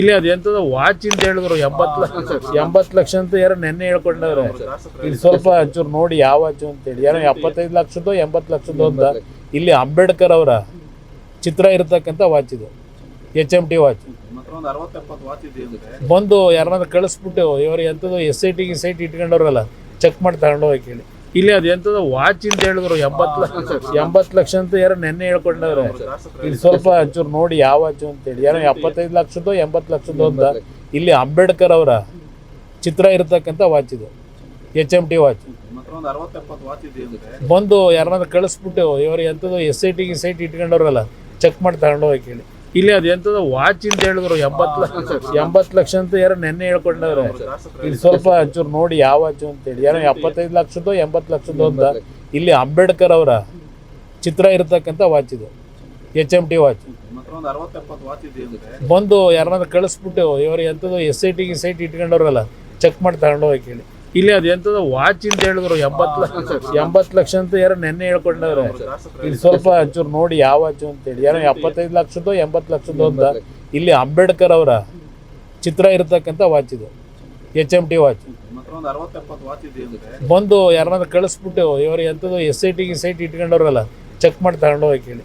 ಇಲ್ಲಿ ಅದು ಎಂತದ ವಾಚ್ ಅಂತ ಹೇಳಿದ್ರು 80 ಲಕ್ಷ ಅಂತ ಯಾರೋ ನೆನ್ನೆ ಹೇಳ್ಕೊಂಡವ್ರೆ. ಇಲ್ಲಿ ಸ್ವಲ್ಪ ಒಂಚೂರು ನೋಡಿ ಯಾವ ವಾಚ್ ಅಂತೇಳಿ ಯಾರೋ 75 ಲಕ್ಷದ್ದು 80 ಲಕ್ಷದ್ದು ಅಂತ. ಇಲ್ಲಿ ಅಂಬೇಡ್ಕರ್ ಅವರ ಚಿತ್ರ ಇರತಕ್ಕಂಥ ವಾಚ್ ಇದು, HMT ವಾಚ್. ಬಂದು ಯಾರನ್ನಾದ್ರು ಕಳಿಸ್ಬಿಟ್ಟು ಇವರು ಎಂಥದ್ದು SIT ಇಟ್ಕೊಂಡವ್ರಲ್ಲ, ಚೆಕ್ ಮಾಡಿ ತಗೊಂಡು ಹೋಗಿ ಕೇಳಿ. ಇಲ್ಲಿ ಅದು ಎಂಥದ್ದು ವಾಚ್ ಅಂತ ಹೇಳಿದ್ರು 80 ಲಕ್ಷ ಅಂತ ಯಾರೋ ನೆನ್ನೆ ಹೇಳ್ಕೊಂಡವ್ರೆ. ಇಲ್ಲಿ ಸ್ವಲ್ಪ ಒಂಚೂರು ನೋಡಿ ಯಾವ ವಾಚ್ ಅಂತೇಳಿ ಯಾರೋ 75 ಲಕ್ಷದ್ದು 80 ಲಕ್ಷದ್ದು ಅಂತ. ಇಲ್ಲಿ ಅಂಬೇಡ್ಕರ್ ಅವರ ಚಿತ್ರ ಇರತಕ್ಕಂಥ ವಾಚ್ ಇದು, HMT ವಾಚ್. ಬಂದು ಯಾರನ್ನಾದ್ರು ಕಳಿಸ್ಬಿಟ್ಟು ಇವರು ಎಂಥದ್ದು SIT ಇಟ್ಕೊಂಡವ್ರಲ್ಲ, ಚೆಕ್ ಮಾಡಿ ತಗೊಂಡು ಹೋಗಿ ಕೇಳಿ. ಇಲ್ಲಿ ಅದು ಎಂಥದ್ದು ವಾಚ್ ಅಂತ ಹೇಳಿದ್ರು 80 ಲಕ್ಷ ಅಂತ ಯಾರೋ ನೆನ್ನೆ ಹೇಳ್ಕೊಂಡವ್ರೆ. ಇಲ್ಲಿ ಸ್ವಲ್ಪ ಒಂಚೂರು ನೋಡಿ ಯಾವ ವಾಚ್ ಅಂತೇಳಿ ಯಾರೋ 75 ಲಕ್ಷದ್ದು 80 ಲಕ್ಷದ್ದು ಅಂತ. ಇಲ್ಲಿ ಅಂಬೇಡ್ಕರ್ ಅವರ ಚಿತ್ರ ಇರತಕ್ಕಂಥ ವಾಚ್ ಇದು, HMT ವಾಚ್. ಬಂದು ಯಾರನ್ನಾದ್ರು ಕಳಿಸ್ಬಿಟ್ಟು ಇವರು ಎಂಥದ್ದು SIT ಇಟ್ಕೊಂಡವ್ರಲ್ಲ, ಚೆಕ್ ಮಾಡಿ ತಗೊಂಡು ಹೋಗಿ ಕೇಳಿ. ಇಲ್ಲಿ ಅದು ಎಂಥದ್ದು ವಾಚ್ ಅಂತ ಹೇಳಿದ್ರು 80 ಲಕ್ಷ ಅಂತ ಯಾರೋ ನೆನ್ನೆ ಹೇಳ್ಕೊಂಡವ್ರೆ. ಇಲ್ಲಿ ಸ್ವಲ್ಪ ಒಂಚೂರು ನೋಡಿ ಯಾವ ವಾಚ್ ಅಂತೇಳಿ ಯಾರೋ 75 ಲಕ್ಷದ್ದು 80 ಲಕ್ಷದ್ದು ಅಂತ. ಇಲ್ಲಿ ಅಂಬೇಡ್ಕರ್ ಅವರ ಚಿತ್ರ ಇರತಕ್ಕಂಥ ವಾಚ್ ಇದು, HMT ವಾಚ್. ಬಂದು ಯಾರನ್ನಾದ್ರು ಕಳಿಸ್ಬಿಟ್ಟು ಇವರು ಎಂಥದ್ದು SIT ಇಟ್ಕೊಂಡವ್ರಲ್ಲ, ಚೆಕ್ ಮಾಡಿ ತಗೊಂಡು ಹೋಗಿ ಕೇಳಿ.